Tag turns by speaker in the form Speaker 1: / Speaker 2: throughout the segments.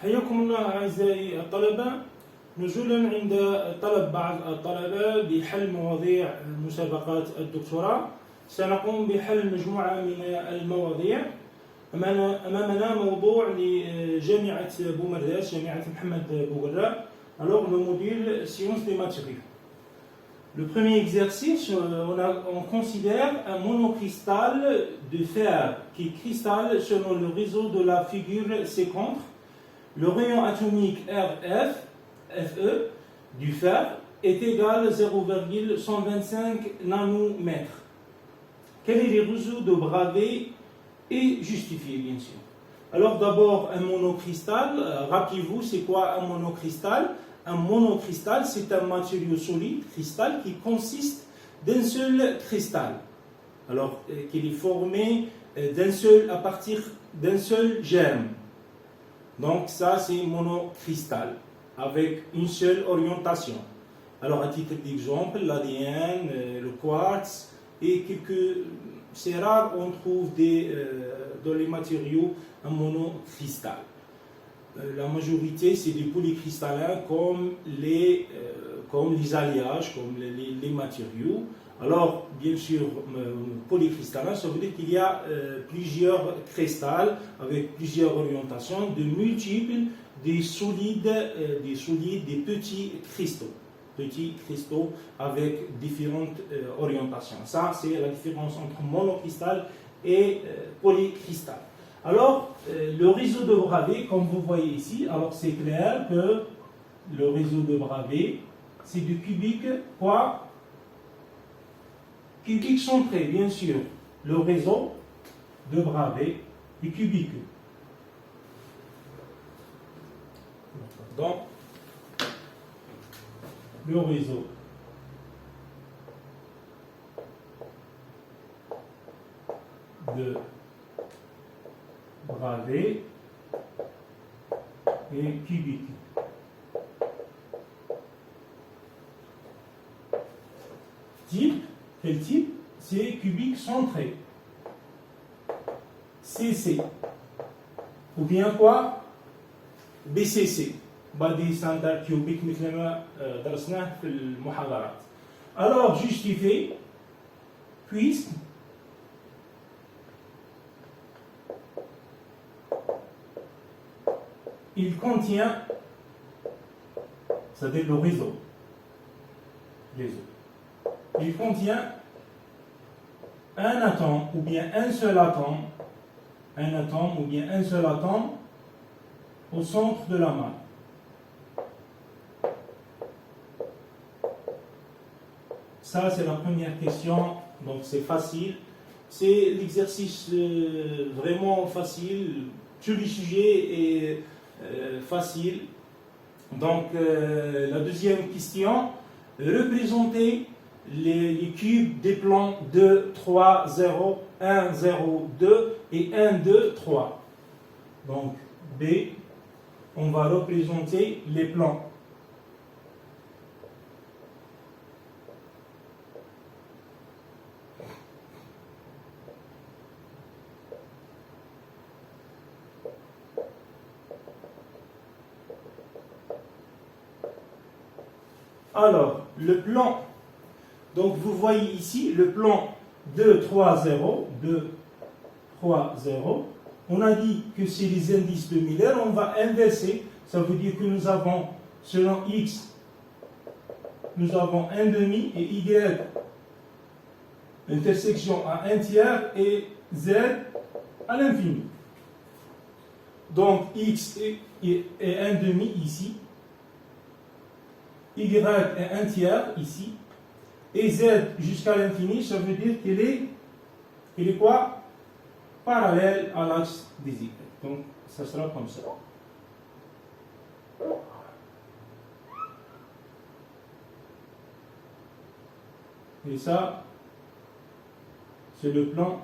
Speaker 1: حياكم الله أعزائي الطلبة. نزولا عند طلب بعض الطلبة بحل مواضيع مسابقات الدكتوراه، سنقوم بحل مجموعة من المواضيع. أمامنا موضوع لجامعة بومرداس، جامعة محمد بوغرا. Alors le module sciences des matériaux. Le premier exercice, on considère un monocristal de fer qui cristale selon le réseau de la figure ci-contre. Le rayon atomique Fe du fer est égal à 0,125 nanomètres. Quel est le réseau de Bravais est justifié, bien sûr. Alors d'abord, un monocristal, rappelez-vous, c'est quoi un monocristal? Un monocristal, c'est un matériau solide, cristal, qui consiste d'un seul cristal. Alors, qu'il est formé à partir d'un seul germe. Donc ça, c'est monocristal, avec une seule orientation. Alors, à titre d'exemple, l'ADN, le quartz, et c'est rare, on trouve dans les matériaux un monocristal. La majorité, c'est des polycristallins comme les alliages, comme les matériaux. Alors, bien sûr, polycristallin, ça veut dire qu'il y a plusieurs cristals avec plusieurs orientations, de multiples, des solides, des petits cristaux avec différentes orientations. Ça, c'est la différence entre monocristal et polycristal. Alors, le réseau de Bravais, comme vous voyez ici, alors c'est clair que le réseau de Bravais, c'est du cubique, quoi? Cubique centré, bien sûr. Le réseau de Bravais est cubique. Donc, le réseau de Bravais et cubique. Type, quel type? C'est cubique centré. CC. Ou bien quoi? BCC. Body Standard Cubic, مثل ما درسناه في المحاضرات. Alors, justifié, puisque il contient, c'est-à-dire le réseau, il contient un atome ou bien un seul atome, au centre de la masse. Ça, c'est la première question, donc c'est facile. C'est l'exercice vraiment facile, tout le sujet est facile. Donc, la deuxième question, représenter les cubes des plans 2, 3, 0, 1, 0, 2 et 1, 2, 3. Donc, B, on va représenter les plans. Alors, le plan, donc vous voyez ici le plan 2, 3, 0, 2, 3, 0. On a dit que c'est les indices de Miller, on va inverser, ça veut dire que nous avons, selon X, nous avons 1 demi et Y, intersection à 1 tiers et Z à l'infini. Donc X est 1 demi ici. Y est 1 tiers ici, et Z jusqu'à l'infini, ça veut dire qu'il est quoi? Parallèle à l'axe des Y. Donc, ça sera comme ça. Et ça, c'est le plan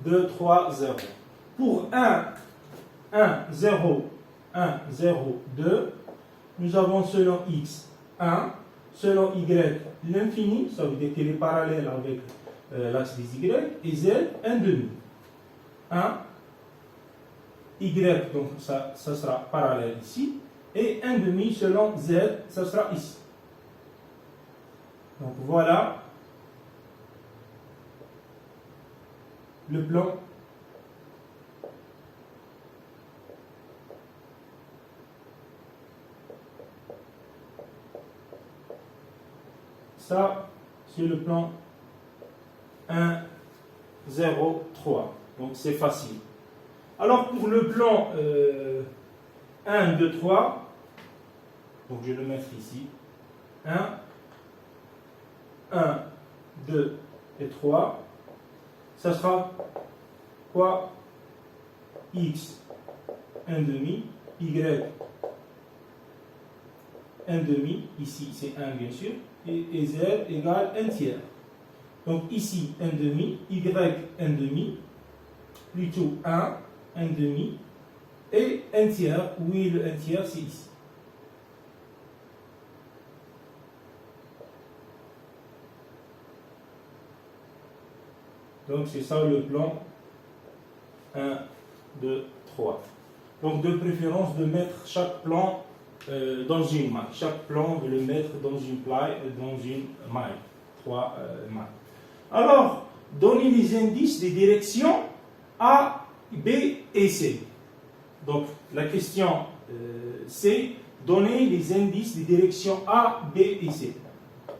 Speaker 1: 2, 3, 0. Pour 1, 0, 1, 0, 2, nous avons selon X 1, selon Y l'infini, ça veut dire qu'il est parallèle avec l'axe des Y, et Z 1 demi. 1, Y, donc ça sera parallèle ici, et 1,5 selon Z, ça sera ici. Donc voilà le plan ça, c'est le plan 1, 0, 3. Donc c'est facile. Alors pour le plan 1, 2, 3, donc je vais le mettre ici. 1, 2 et 3. Ça sera quoi? X 1,5, Y 1,5, ici c'est 1 bien sûr, et Z égale 1 tiers. Donc ici 1,5, Y 1,5, plutôt 1, 1,5, et 1 tiers, oui le 1 tiers c'est ici. Donc c'est ça le plan 1, 2, 3. Donc de préférence de mettre chaque plan dans une maille. Chaque plan de le mettre dans une maille. 3 mailles. Alors, donnez les indices des directions A, B et C. Donc la question c'est donner les indices des directions A, B et C.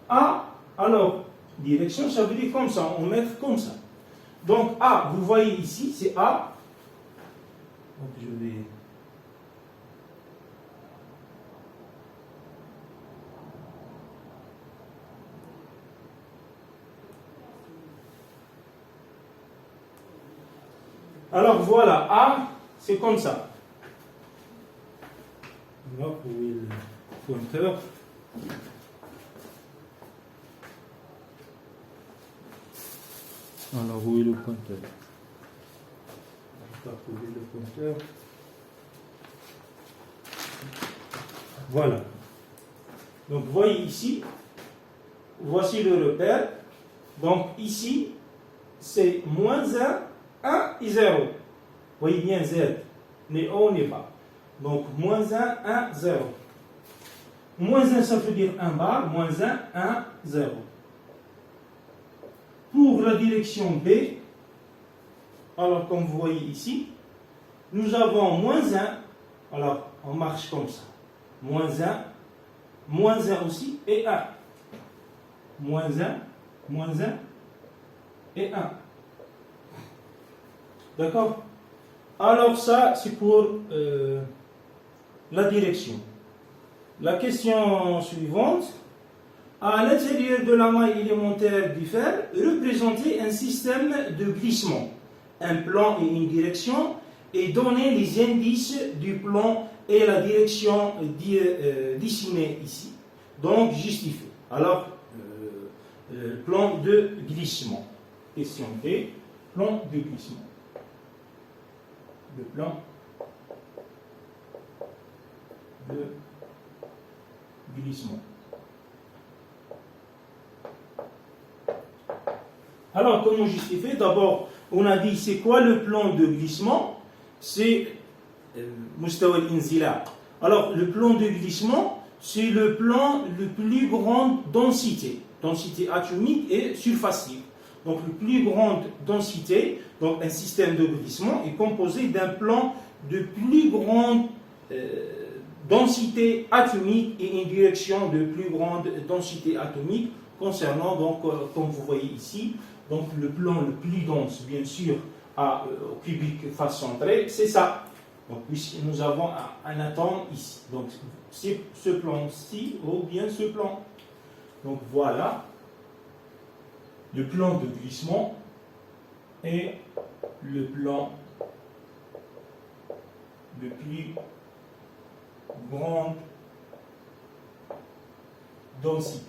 Speaker 1: A, alors, direction, ça veut dire comme ça, on met comme ça. Donc A, vous voyez ici, c'est A. Donc je vais... Alors voilà, A, c'est comme ça. On va trouver le pointeur. Alors, où est le pointeur? On va trouver le pointeur. Voilà. Donc, vous voyez ici, voici le repère. Donc, ici, c'est moins 1, 1 et 0. Vous voyez bien Z, n'est haut, n'est bas. Donc, moins 1, 1, 0. Moins 1, ça veut dire 1 bas, moins 1, 1, 0. Pour la direction B, alors comme vous voyez ici, nous avons moins 1, alors on marche comme ça. Moins 1 aussi, et 1. Moins 1 et 1. D'accord? Alors ça, c'est pour la direction. La question suivante. À l'intérieur de la maille élémentaire du fer, représentez un système de glissement, un plan et une direction, et donnez les indices du plan et la direction dessinée ici. Donc, justifiez. Alors, plan de glissement. Question D, plan de glissement. Le plan de glissement. Alors, comment justifier? D'abord, on a dit c'est quoi le plan de glissement? C'est Mustawa al-Inzila. Alors, le plan de glissement, c'est le plan de plus grande densité atomique et surfacique. Donc, la plus grande densité, donc un système de glissement, est composé d'un plan de plus grande densité atomique et une direction de plus grande densité atomique concernant, donc, comme vous voyez ici, donc le plan le plus dense, bien sûr, au cubique face centrée, c'est ça. Donc, puisque nous avons un atome ici. Donc, c'est ce plan-ci ou bien ce plan. Donc, voilà le plan de glissement et le plan de plus grande densité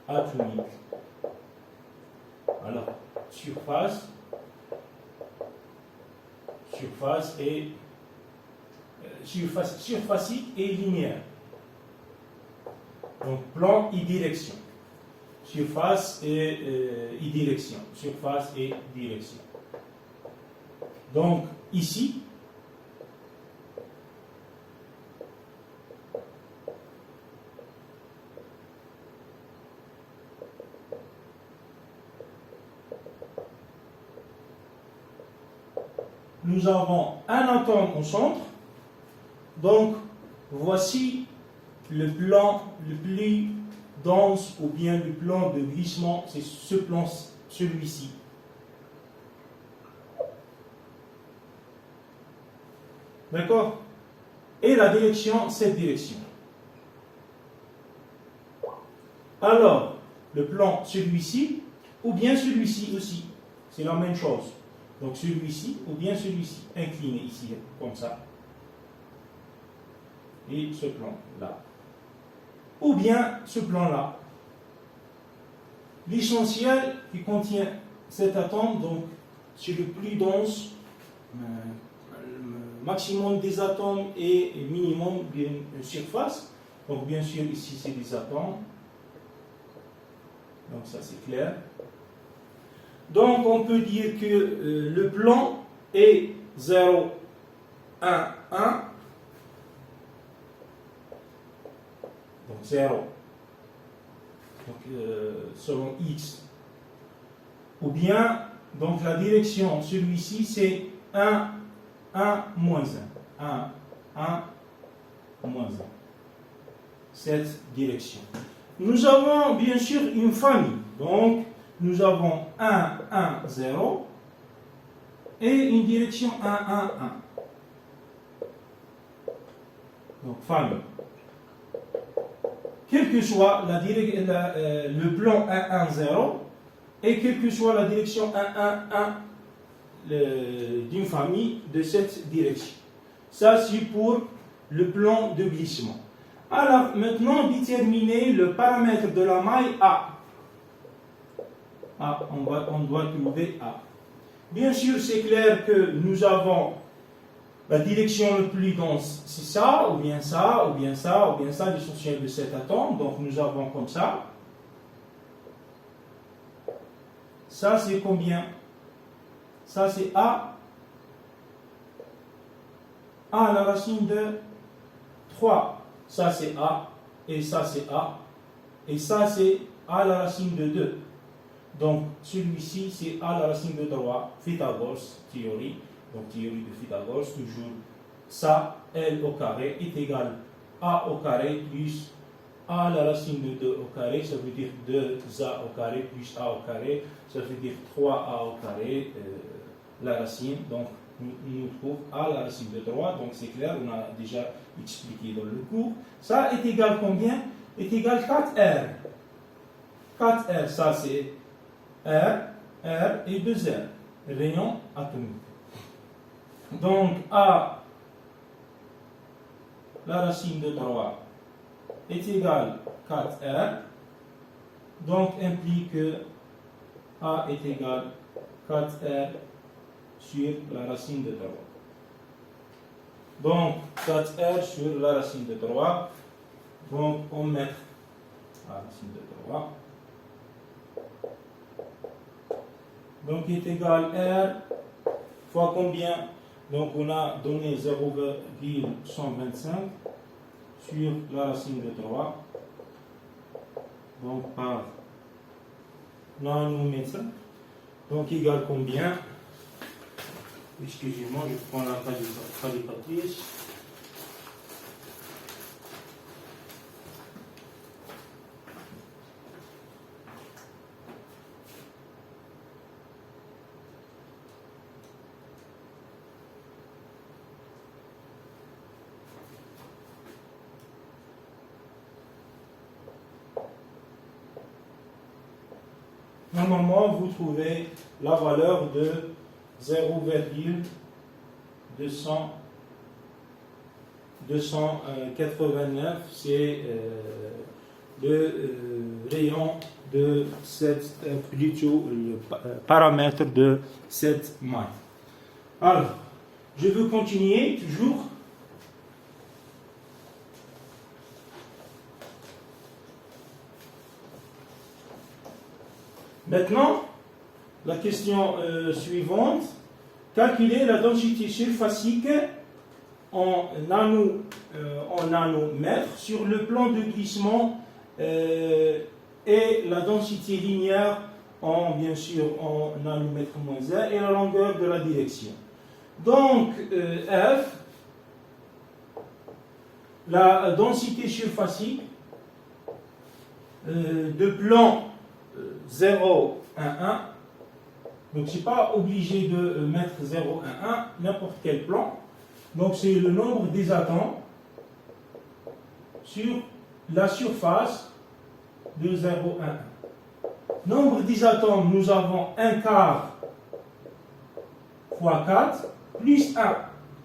Speaker 1: atomique. Alors, surface et surfacique et linéaire. Donc, plan et direction. surface et direction. Surface et direction. Donc, ici, nous avons un atome au centre. Donc, voici le plan le plus dense ou bien le plan de glissement, c'est ce plan, celui-ci. D'accord? Et la direction, cette direction. Alors, le plan, celui-ci, ou bien celui-ci aussi, c'est la même chose. Donc celui-ci, ou bien celui-ci, incliné ici, comme ça. Et ce plan-là. Ou bien ce plan-là. L'essentiel qui contient cet atome, donc c'est le plus dense, le maximum des atomes et minimum d'une surface. Donc bien sûr ici c'est des atomes. Donc ça c'est clair. Donc on peut dire que le plan est 0, 1, 1. Donc 0. Donc selon x. Ou bien, donc la direction, celui-ci c'est 1, 1, moins 1. 1, 1, moins 1. Cette direction. Nous avons bien sûr une famille. Donc, nous avons 1, 1, 0 et une direction 1, 1, 1. Donc, famille. Quel que soit le plan 1, 1, 0 et quelle que soit la direction 1, 1, 1 d'une famille de cette direction. Ça, c'est pour le plan de glissement. Alors, maintenant, déterminer le paramètre de la maille A. On doit trouver A. Bien sûr, c'est clair que nous avons la direction la plus dense, c'est ça, ou bien ça, ou bien ça, ou bien ça, l'essentiel de cet atome. Donc, nous avons comme ça. Ça, c'est combien? Ça, c'est A. A à la racine de 3. Ça, c'est A. Et ça, c'est A. Et ça, c'est A à la racine de 2. Donc, celui-ci, c'est A à la racine de 3. Pythagore, théorie. Donc, théorie de Pythagore, toujours. Ça, L au carré est égal à A au carré plus A à la racine de 2 au carré. Ça veut dire 2A au carré plus A au carré. Ça veut dire 3A au carré, la racine. Donc, nous trouvons A à la racine de 3. Donc, c'est clair, on a déjà expliqué dans le cours. Ça est égal combien? Est égal 4R. 4R, ça c'est R, R et 2R. Rayon atomique. Donc, A, la racine de 3 est égal 4R. Donc, implique que A est égal 4R sur la racine de 3. Donc, 4R sur la racine de 3. Donc, on met la racine de 3. Donc, il est égal R fois combien? Donc, on a donné 0,125 sur la racine de 3. Donc, par nanomètre. Donc, égal combien? Excusez-moi, je prends la calculatrice. Normalement, vous trouvez la valeur de 0,289, c'est le rayon de plutôt le paramètre de cette maille. Alors, je veux continuer toujours. Maintenant, la question suivante, calculer la densité surfacique en nanomètres sur le plan de glissement et la densité linéaire bien sûr en nanomètres moins 1 et la longueur de la direction. Donc F, la densité surfacique de plan 0, 1, 1. Donc je ne suis pas obligé de mettre 0, 1, 1, n'importe quel plan. Donc c'est le nombre des atomes sur la surface de 0, 1, 1. Nombre des atomes, nous avons 1 quart fois 4 plus 1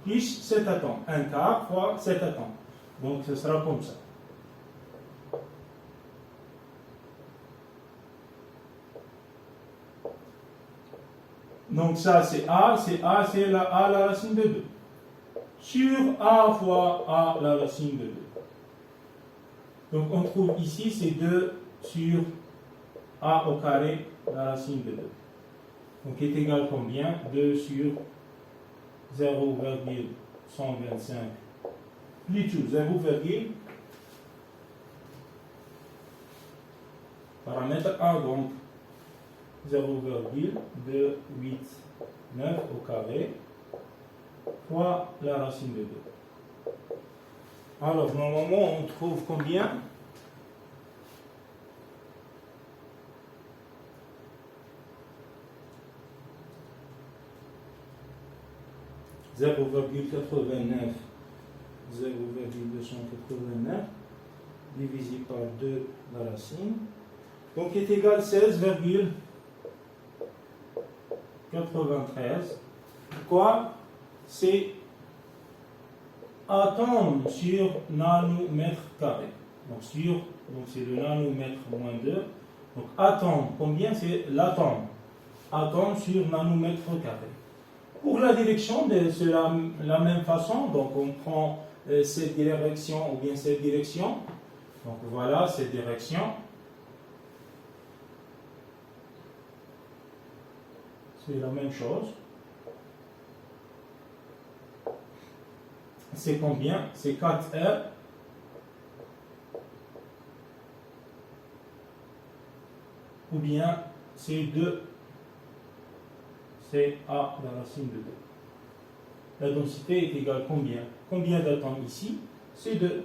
Speaker 1: plus 7 atomes. 1 quart fois 7 atomes. Donc ce sera comme ça. Donc ça c'est A, c'est la A la racine de 2. Sur A fois A la racine de 2. Donc on trouve ici c'est 2 sur A au carré la racine de 2. Donc est égal combien? 2 sur 0,125 plutôt 0, paramètre 1 donc 0,289 au carré fois la racine de 2. Alors normalement on trouve combien? 0,89 divisé par 2 la racine, donc est égal 16,93. Pourquoi? C'est atomes sur nanomètre carré. Donc c'est le nanomètre moins 2. Donc atome, combien? C'est l'atome. Atome sur nanomètre carré. Pour la direction, c'est la même façon. Donc on prend cette direction ou bien cette direction. Donc voilà cette direction. C'est la même chose. C'est combien? C'est 4R ou bien c'est 2 c'est A la racine de 2. La densité est égale combien? Combien d'atomes ici? C'est 2.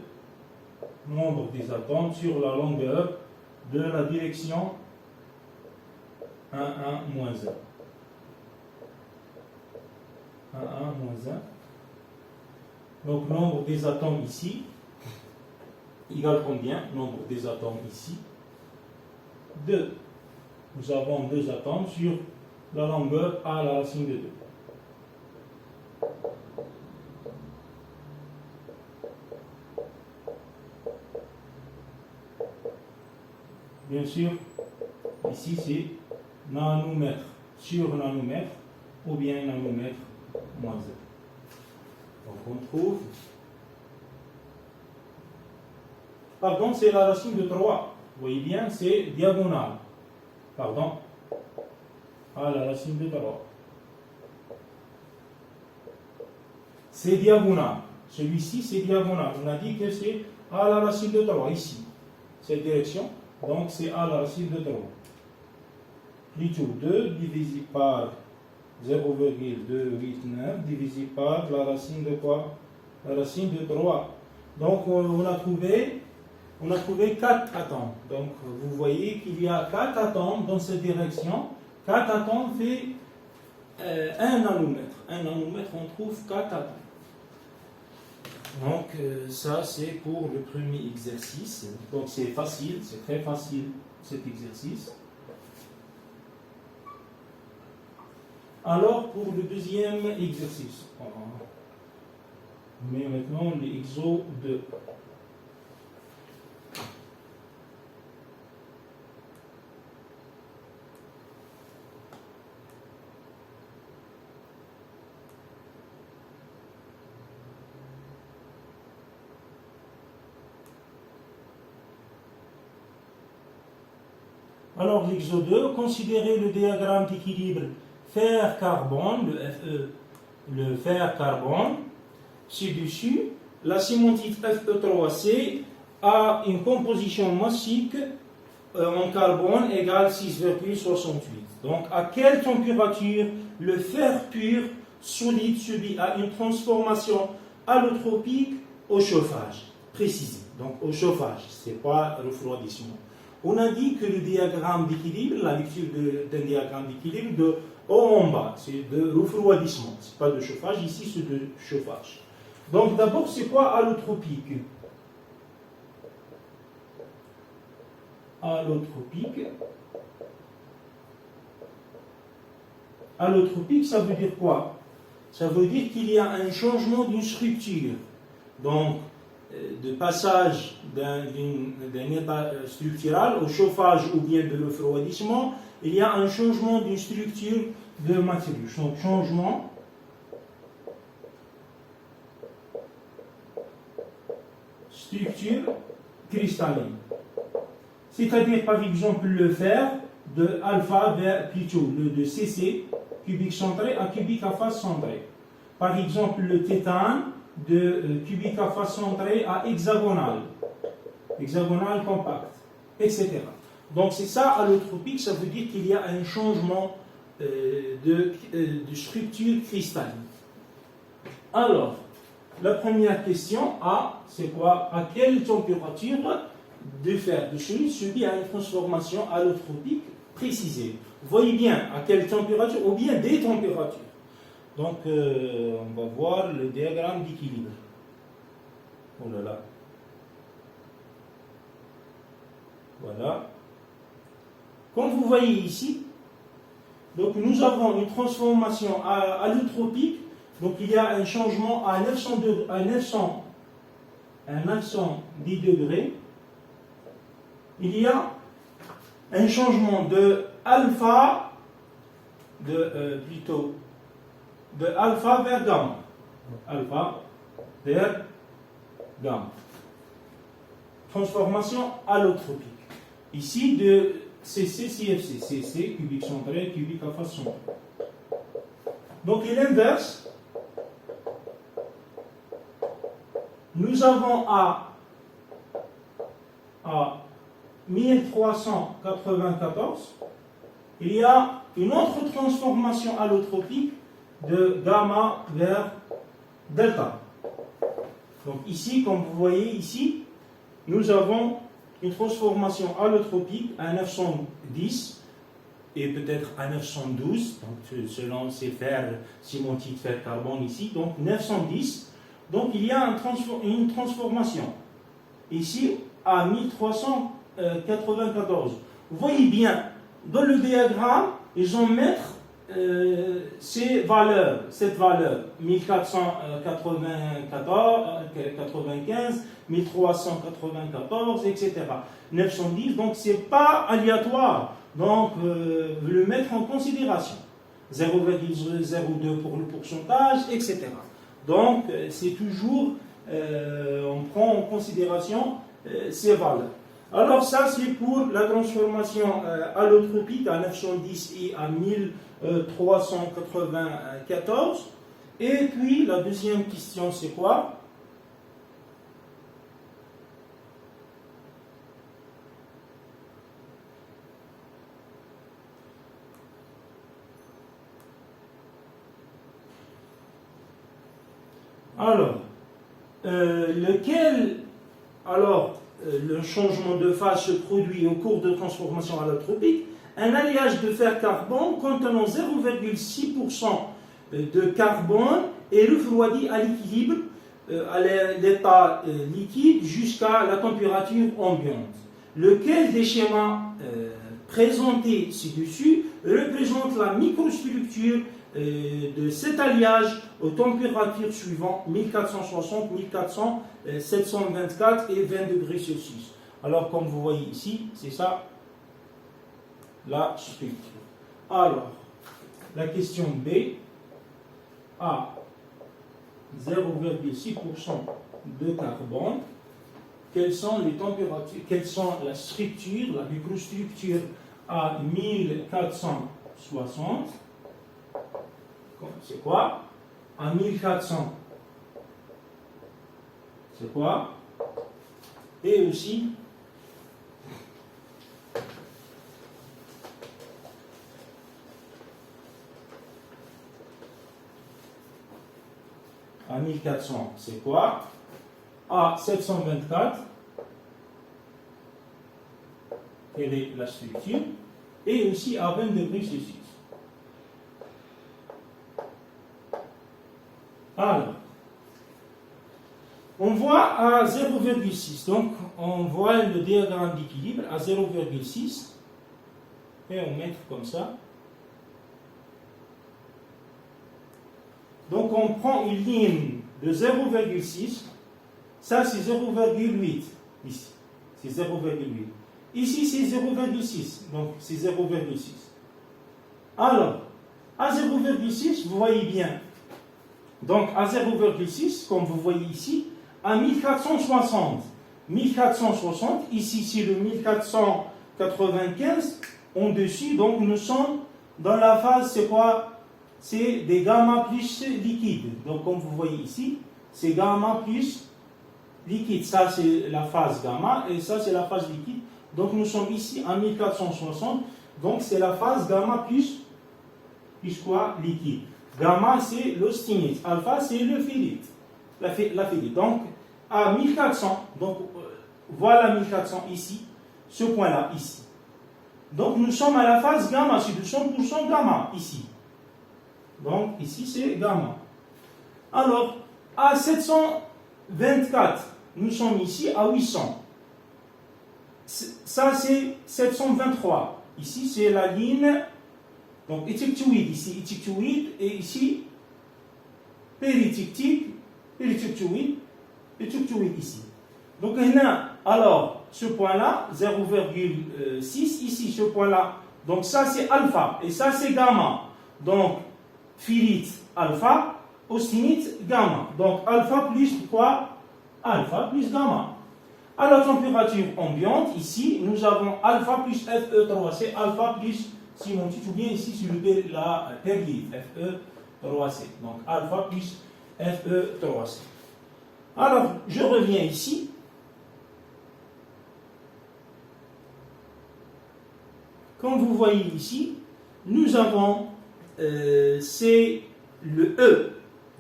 Speaker 1: Nombre des atomes sur la longueur de la direction 1, 1, moins 1. 1, 1, moins 1. Donc nombre des atomes ici égale combien? Nombre des atomes ici 2. Nous avons 2 atomes sur la longueur A la racine de 2. Bien sûr, ici c'est nanomètre sur nanomètre ou bien nanomètre moins 1. Donc on trouve. Pardon, c'est la racine de 3. Vous voyez bien, c'est diagonal. Pardon. À la racine de 3. C'est diagonal. Celui-ci, c'est diagonal. On a dit que c'est à la racine de 3, ici. Cette direction. Donc, c'est à la racine de 3. Plutôt 2 divisé par 0,289 divisé par la racine de quoi? La racine de 3. Donc, on a trouvé 4 atomes. Donc, vous voyez qu'il y a 4 atomes dans cette direction. 4 atomes fait 1 nanomètre. 1 nanomètre, on trouve 4 atomes. Donc, ça, c'est pour le premier exercice. Donc, c'est facile, c'est très facile, cet exercice. Alors, pour le deuxième exercice, on met maintenant l'exo 2. Alors, l'exo 2, considérez le diagramme d'équilibre fer-carbone, le Fe, le fer-carbone. Ci-dessus, la cimentite Fe3C a une composition massique en carbone égale 6,68. Donc, à quelle température le fer pur solide subit à une transformation allotropique au chauffage? Précisé. Donc, au chauffage, ce n'est pas refroidissement. On a dit que le diagramme d'équilibre, la lecture d'un diagramme d'équilibre de haut en bas, c'est de refroidissement. Ce n'est pas de chauffage, ici c'est de chauffage. Donc, d'abord, c'est quoi allotropique? Allotropique. Allotropique, ça veut dire quoi? Ça veut dire qu'il y a un changement d'une structure. Donc, de passage d'un état structural au chauffage ou bien de refroidissement, il y a un changement d'une structure de matériau. Donc, changement structure cristalline. C'est-à-dire, par exemple, le fer de alpha vers plutôt le de CC, cubique centré, à cubique à face centrée. Par exemple, le tétane de cubique à face centrée à hexagonal, hexagonal compact, etc. Donc c'est ça allotropique, ça veut dire qu'il y a un changement de structure cristalline. Alors, la première question A, c'est quoi? À quelle température de fer de chenille subit à une transformation allotropique précisée? Vous voyez bien à quelle température, ou bien des températures. Donc, on va voir le diagramme d'équilibre. Oh là là. Voilà. Comme vous voyez ici, donc nous avons une transformation allotropique. Donc, il y a un changement à 910 degrés. Il y a un changement de alpha, plutôt de alpha vers gamma. Alpha vers gamma. Transformation allotropique. Ici, de CC, CFC. CC, cubique centré, cubique à face centrée. Donc, et l'inverse, nous avons à 1394, il y a une autre transformation allotropique de gamma vers delta. Donc ici, comme vous voyez ici, nous avons une transformation allotropique à 910 et peut-être à 912, donc selon ces fers, cimentite, fer, carbone ici, donc 910. Donc il y a une transformation ici à 1394. Vous voyez bien, dans le diagramme, ils vont mettre ces valeurs, cette valeur 1495, 1394, etc. 910, donc c'est pas aléatoire. Donc, le mettre en considération. 0,02 pour le pourcentage, etc. Donc, c'est toujours, on prend en considération ces valeurs. Alors, ça, c'est pour la transformation allotropique à 910 et à 1394. Et puis, la deuxième question, c'est quoi? Alors, le changement de phase se produit au cours de transformation allotropique. Un alliage de fer carbone contenant 0,6% de carbone est refroidi à l'équilibre, à l'état liquide, jusqu'à la température ambiante. Lequel des schémas présentés ci-dessus représente la microstructure de cet alliage aux températures suivantes 1460, 1400, 724 et 20 degrés Celsius. Alors, comme vous voyez ici, c'est ça la structure. Alors, la question B, à 0,6% de carbone, quelles sont les températures, quelles sont la structure, la microstructure à 1460. C'est quoi? À 1400. C'est quoi? Et aussi à 1400, c'est quoi? À 724, quelle est la structure? Et aussi à 20 degrés Celsius. Alors, on voit à 0,6, donc on voit le diagramme d'équilibre à 0,6 et on met comme ça. Donc on prend une ligne de 0,6, ça c'est 0,8 ici, c'est 0,8. Ici c'est 0,6, donc c'est 0,6. Alors, à 0,6, vous voyez bien. Donc à 0,6, comme vous voyez ici, à 1460. 1460, ici c'est le 1495, en dessus, donc nous sommes dans la phase, c'est quoi? C'est des gamma plus liquides. Donc comme vous voyez ici, c'est gamma plus liquide. Ça c'est la phase gamma et ça c'est la phase liquide. Donc nous sommes ici à 1460. Donc c'est la phase gamma plus quoi? Liquide. Gamma c'est l'austinite. Alpha c'est le ferrite. La ferrite. Donc à 1400, donc voilà 1400 ici, ce point-là ici. Donc nous sommes à la phase gamma, c'est de 100% gamma ici. Donc ici c'est gamma. Alors à 724, nous sommes ici à 800. Ça c'est 723. Ici c'est la ligne, donc étiquetoïde, ici étiquetoïde et ici péritictique, péritictoïde, étiquetoïde ici. Donc alors ce point-là, 0,6, ici ce point-là, donc ça c'est alpha et ça c'est gamma. Donc ferrite alpha, austinite gamma. Donc alpha plus quoi? Alpha plus gamma. À la température ambiante, ici, nous avons alpha plus Fe3C, alpha plus cimentite, ou bien ici sur la perlite, Fe3C. Donc alpha plus Fe3C. Alors, je reviens ici. Comme vous voyez ici, nous avons c'est le E,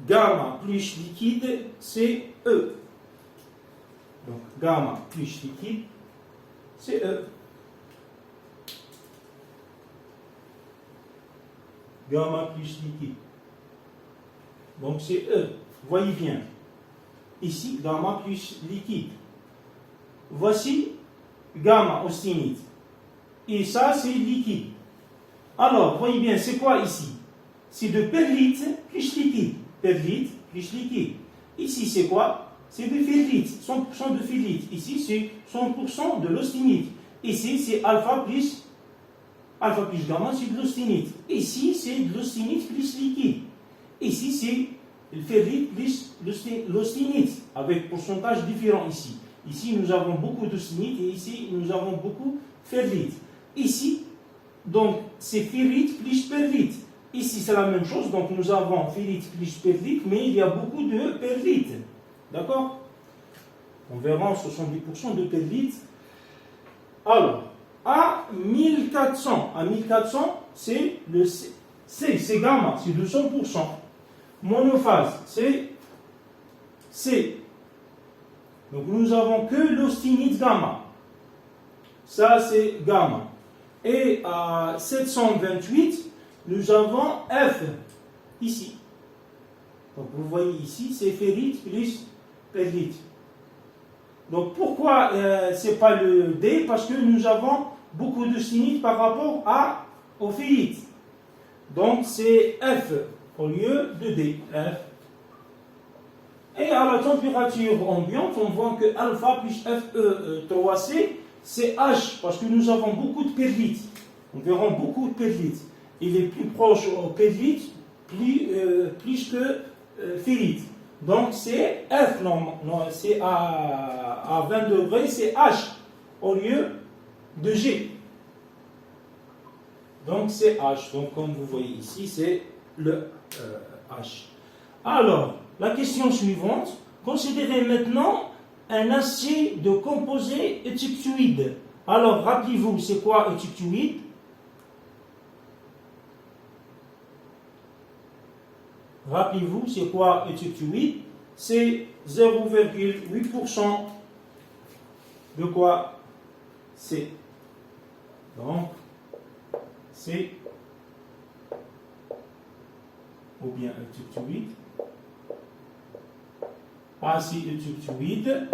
Speaker 1: gamma plus liquide, c'est E. Donc gamma plus liquide, c'est E. Gamma plus liquide. Donc c'est E. Voyez bien. Ici, gamma plus liquide. Voici gamma austinite. Et ça, c'est liquide. Alors, voyez bien, c'est quoi ici? C'est de perlite plus liquide. Perlite plus liquide. Ici, c'est quoi? C'est de ferrite, 100% de ferrite. Ici, c'est 100% de l'austinite. Ici, c'est alpha plus gamma, c'est de l'austinite. Ici, c'est de l'austinite plus liquide. Ici, c'est le ferrite plus l'austinite, avec pourcentage différent ici. Ici, nous avons beaucoup d'austinite et ici, nous avons beaucoup de ferrite. Ici, donc, c'est ferrite plus perlite. Ici, c'est la même chose. Donc, nous avons ferrite plus perlite, mais il y a beaucoup de perlite. D'accord? On verra 70% de perlite. Alors, à 1400, c'est le C, c'est gamma, c'est de 100%. Monophase, c'est C. Donc, nous avons que l'austinite gamma. Ça, c'est gamma. Et à 728, nous avons F, ici. Donc, vous voyez ici, c'est ferrite plus perlite. Donc, pourquoi ce n'est pas le D? Parce que nous avons beaucoup d'austinite par rapport au ferrite. Donc, c'est F au lieu de D. F. Et à la température ambiante, on voit que alpha plus Fe3C, c'est H, parce que nous avons beaucoup de perlite. Nous verrons beaucoup de perlite. Il est plus proche au perlite, plus que ferrite. Donc c'est F, non c'est à 20 degrés, c'est H au lieu de G. Donc c'est H. Donc comme vous voyez ici, c'est le H. Alors, la question suivante. Considérez maintenant un acier de composé étyptuide. Alors, rappelez-vous, c'est quoi étyptuide? Rappelez-vous, c'est quoi étyptuide? C'est 0,8% de quoi? C. Donc, C ou bien étyptuide. Acide étyptuide.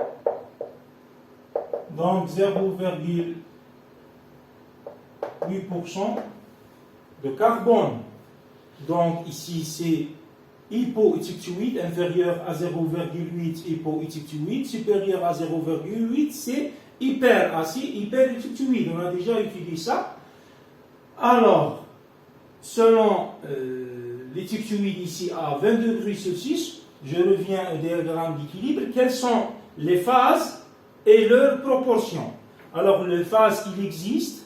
Speaker 1: Donc 0,8% de carbone. Donc ici c'est hypoétyptuide, inférieur à 0,8 hypoétyptuide, supérieur à 0,8 c'est hyperacide, hyperétyptuide. On a déjà étudié ça. Alors, selon l'étyptuide ici à 20 degrés Celsius, je reviens au diagramme d'équilibre. Quelles sont les phases et leurs proportions? Alors, les phases, il existe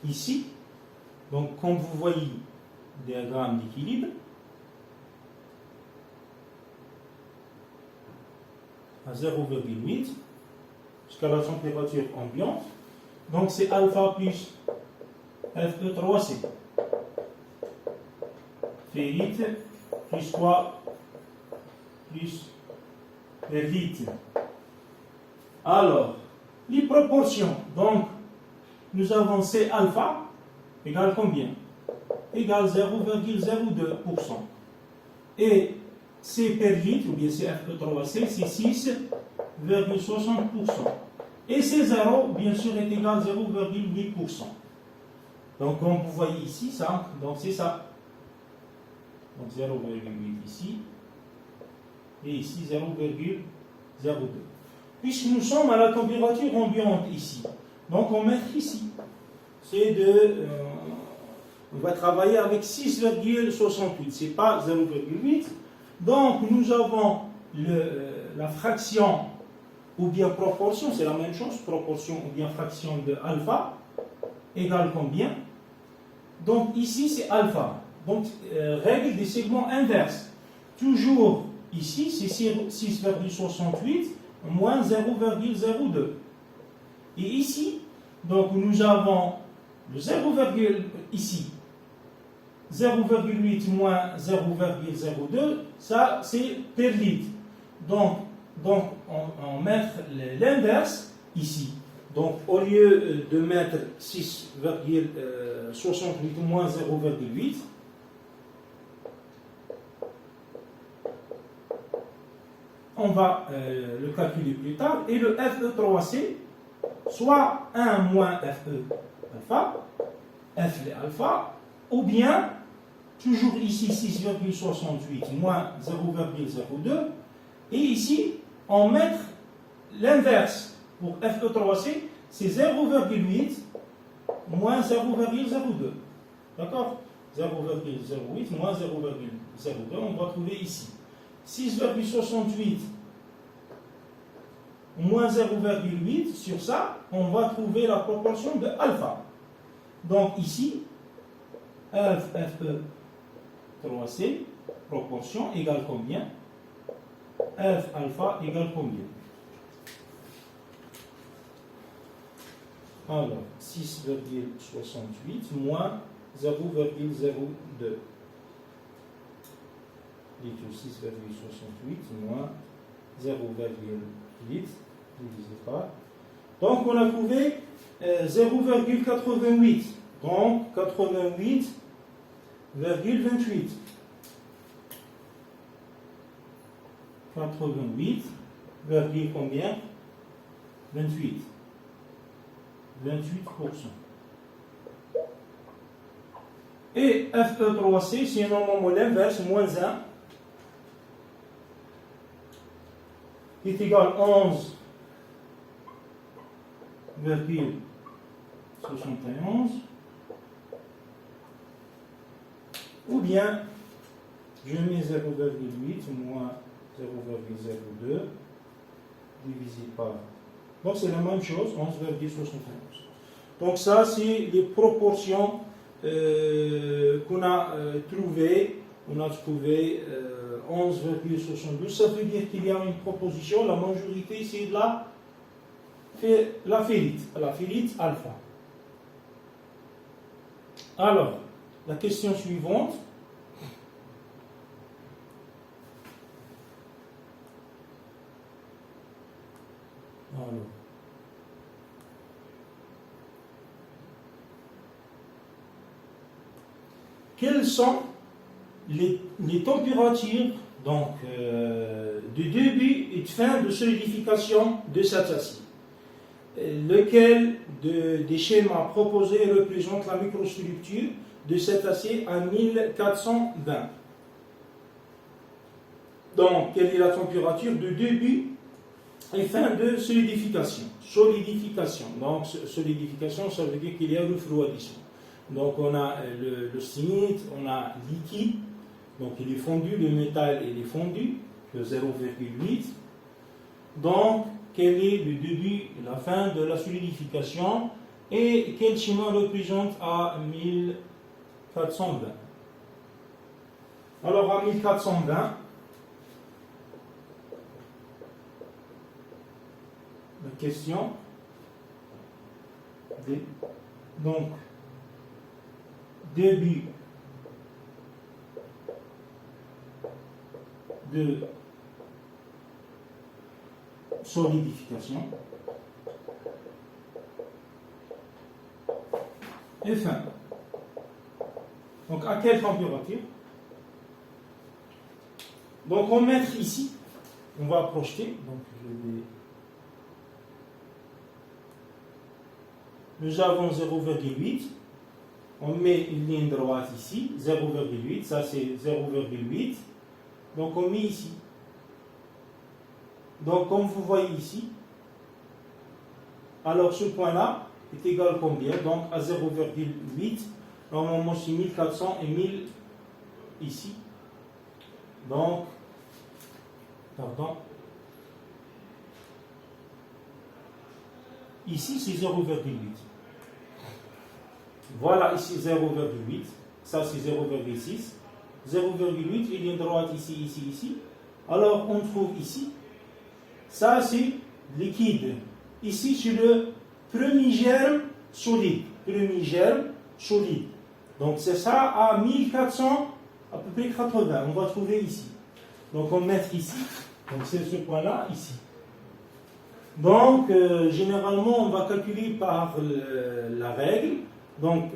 Speaker 1: ici. Donc, comme vous voyez, diagramme d'équilibre. À 0,8 jusqu'à la température ambiante. Donc, c'est alpha plus Fe3C. Ferrite plus quoi? Plus perlite. Alors, les proportions. Donc, nous avons C alpha égale combien? Égale 0,02%. Et C perlite, ou bien CFE3C, c'est 6,60%. Et C0, bien sûr, est égal à 0,8%. Donc, comme vous voyez ici, ça, donc c'est ça. Donc 0,8 ici. Et ici 0,02. Puisque nous sommes à la température ambiante ici. Donc, on met ici. C'est on va travailler avec 6,68. Ce n'est pas 0,8. Donc, nous avons la fraction ou bien proportion, c'est la même chose, proportion ou bien fraction de alpha, égale combien? Donc, ici, c'est alpha. Donc, règle des segments inverses. Toujours ici, c'est 6,68 moins 0,02. Et ici, donc, nous avons le 0, ici, 0,8 moins 0,02, ça, c'est perlite. Donc on met l'inverse ici. Donc, au lieu de mettre 6,68 moins 0,8, on va le calculer plus tard. Et le Fe3C, soit 1 moins Fe alpha, F les alpha, ou bien, toujours ici 6,68 moins 0,02, et ici, on met l'inverse. Pour Fe3C, c'est 0,8 moins 0,02. D'accord? 0,08 moins 0,02, on va trouver ici. 6,68 moins 0,8, sur ça, on va trouver la proportion de alpha. Donc ici, Fe3C, proportion égale combien? F alpha égale combien? Alors, 6,68 moins 0,02. Dites 6,68 moins 0,8 divisé par. Donc, on a trouvé 0,88. Donc, 88,28. 88, combien? 28. 28%. Et Fe3C, c'est normalement l'inverse, moins 1, qui est égal à 11,71. Ou bien, je mets 0,8 moins 0,02 divisé par. Donc c'est la même chose, 11,71. Donc ça, c'est les proportions qu'on a trouvées. On a trouvé 11,72. Ça veut dire qu'il y a une proposition. La majorité, c'est de la ferrite alpha. Alors, la question suivante. Alors. Quelles sont les températures donc, de début et de fin de solidification de cet acier? Lequel des schémas proposés représente la microstructure de cet acier à 1420? Donc, quelle est la température de début et fin de solidification? Donc, solidification, ça veut dire qu'il y a refroidissement. Donc, on a le stinite, on a liquide, donc il est fondu, le métal il est fondu, de 0,8. Donc, quel est le début et la fin de la solidification et quel schéma représente à 1420? Alors, à 1420, la question, donc, début de solidification et fin. Donc à quelle température? Donc on met ici, on va projeter, donc nous avons 0,8. On met une ligne droite ici, 0,8, ça c'est 0,8. Donc on met ici. Donc comme vous voyez ici, alors ce point-là est égal à combien? Donc à 0,8, normalement c'est 1400 et 1000 ici. Donc, pardon. Ici c'est 0,8. Voilà ici 0,8, ça c'est 0,6, 0,8 et ligne droite ici, ici, ici. Alors on trouve ici, ça c'est liquide. Ici c'est le premier germe solide, Donc c'est ça à 1400, à peu près 80, on va trouver ici. Donc on met ici, donc c'est ce point-là ici. Donc généralement on va calculer par la règle. Donc,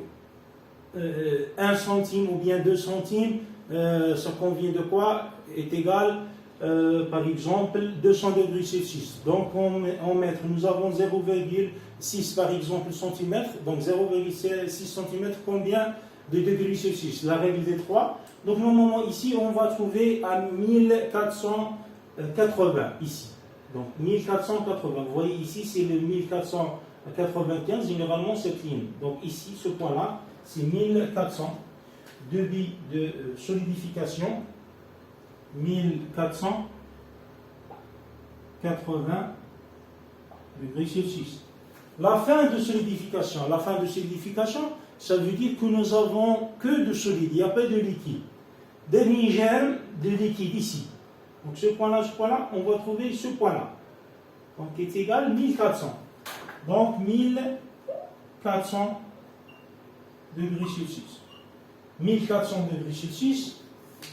Speaker 1: 1 centime ou bien 2 centimes, ça convient de quoi? Est égal, par exemple, 200 degrés Celsius. Donc, en mètres, nous avons 0,6 par exemple centimètre. Donc, 0,6 centimètres, combien de degrés Celsius? La règle des 3. Donc, normalement, ici, on va trouver à 1480, ici. Donc, 1480. Vous voyez, ici, c'est le 1495, généralement cette ligne. Donc ici, ce point-là, c'est 1400. Débit de solidification, 1480 degrés Celsius. La fin de solidification, ça veut dire que nous avons que de solide, il n'y a pas de liquide. Dernier germe de liquide ici. Donc ce point-là, on va trouver ce point-là. Donc qui est égal à 1400. Donc 1400 degrés Celsius. 1400 degrés Celsius,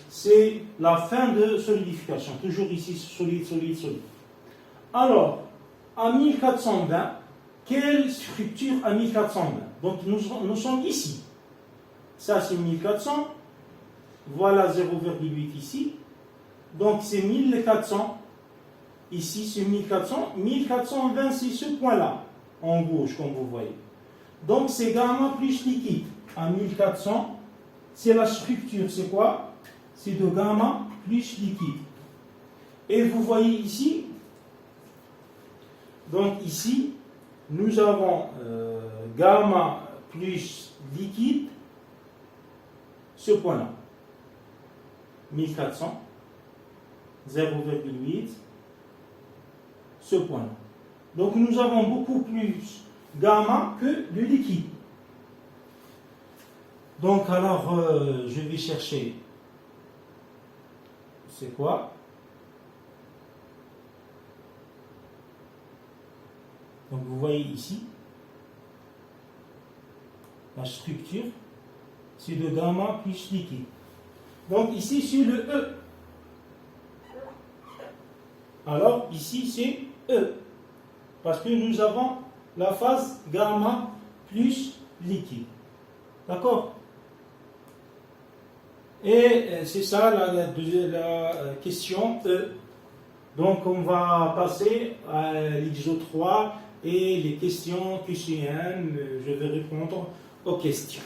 Speaker 1: c'est la fin de solidification. Toujours ici, solide. Alors, à 1420, quelle structure à 1420? Donc nous sommes ici. Ça c'est 1400. Voilà 0,8 ici. Donc c'est 1400. Ici c'est 1400. 1420 c'est ce point-là. En gauche, comme vous voyez. Donc, c'est gamma plus liquide. À 1400, c'est la structure. C'est quoi? C'est de gamma plus liquide. Et vous voyez ici, donc ici, nous avons gamma plus liquide, ce point-là. 1400, 0,8, ce point-là. Donc nous avons beaucoup plus gamma que le liquide. Donc alors, je vais chercher, c'est quoi? Donc vous voyez ici, la structure, c'est le gamma plus liquide. Donc ici, c'est le E. Alors ici, c'est E. Parce que nous avons la phase gamma plus liquide. D'accord? Et c'est ça la question E. Donc on va passer à l'exo 3 et les questions QCM. Je vais répondre aux questions.